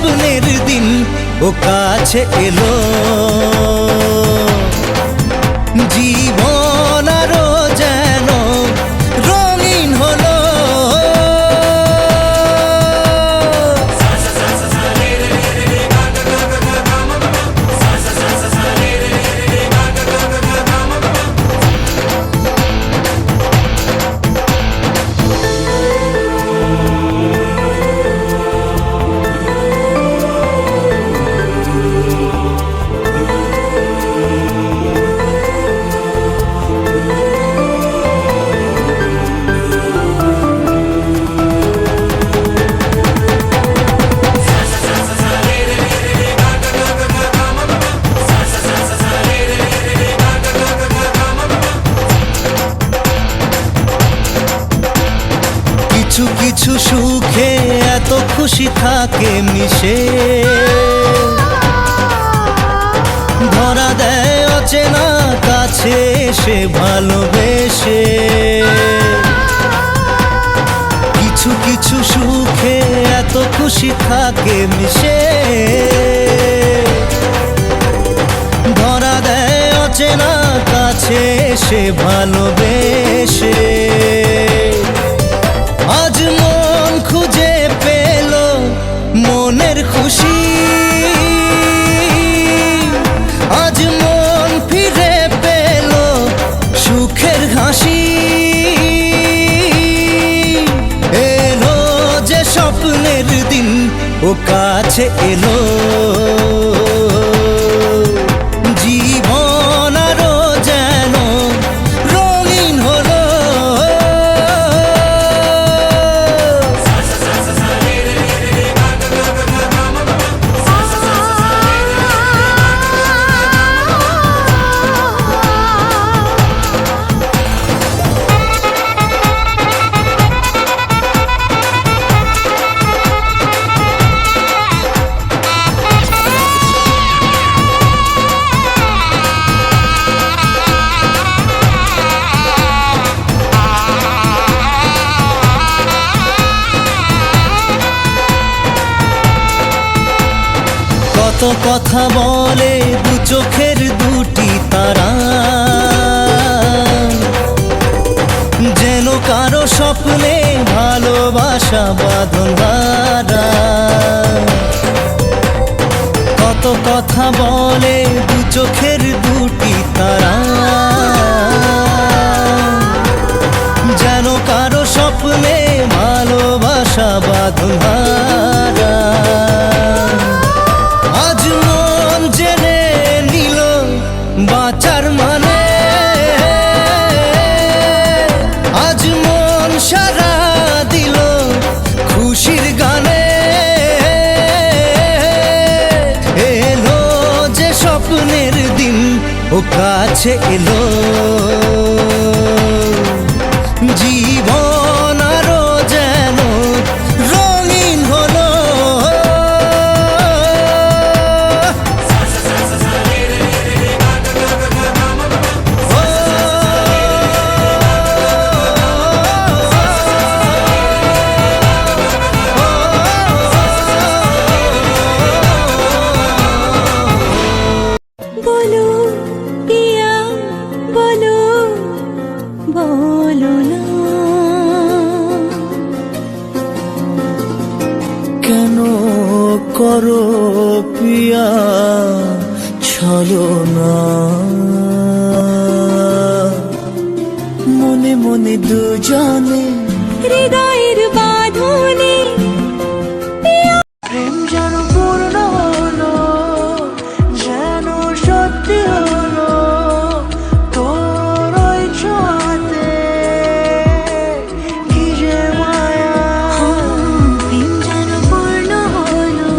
স্বপ্নের দিন ও কাছে এলো। জীবন আরো যেন রঙিন হলো। কিছু কিছু সুখে এত খুশি থাকে মিশে, ধরা দেয় অচেনা কাছে এসে ভালোবেসে। কিছু কিছু সুখে এত খুশি থাকে মিশে, ধরা দেয় অচেনা কাছে এসে ভালোবেসে। আজ মন খুঁজে পেল মনের খুশি, আজ মন ফিরে পেল সুখের হাসি। এলো যে স্বপ্নের দিন ও কাছে এলো। জীবন আরো যেন রঙিন হলো। কত কথা বলে দু চোখের দুটি তারা, যেন কারো স্বপ্নে ভালোবাসা বাঁধন ধরা। কত কথা বলে দু চোখের দুটি তারা, যেন কারো স্বপ্নে ভালোবাসা বাঁধন ধরা। আজ মন জেনে নিল বাঁচার মানে, আজ মন সারা দিল খুশির গানে। এলো যে স্বপ্নের দিন ও কাছে এলো। জীবন আরো যেন রঙিন হলো। বলো পিয়া বলো, বলো না কেন করো পিয়া ছলনা। মনে মনে দুজনে হৃদয়ের বাঁধনে প্রেম যেন পূর্ণ হলো, যেন সত্যি হলো তোর ওই ছোঁয়াতে। কি যে মায়া, প্রেম যেন পূর্ণ হলো।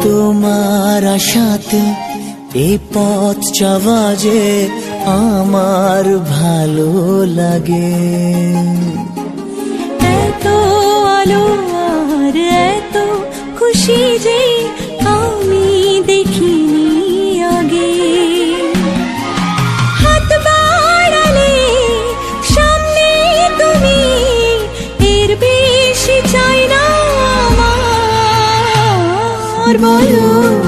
তোমার আশাতে এই পথ চাওয়া যে আমার ভালো লাগে। এত আলো আর এত খুশি যে আমি দেখিনি আগে। হাত বাড়ালে সামনে তুমি, এর বেশি চাই বলো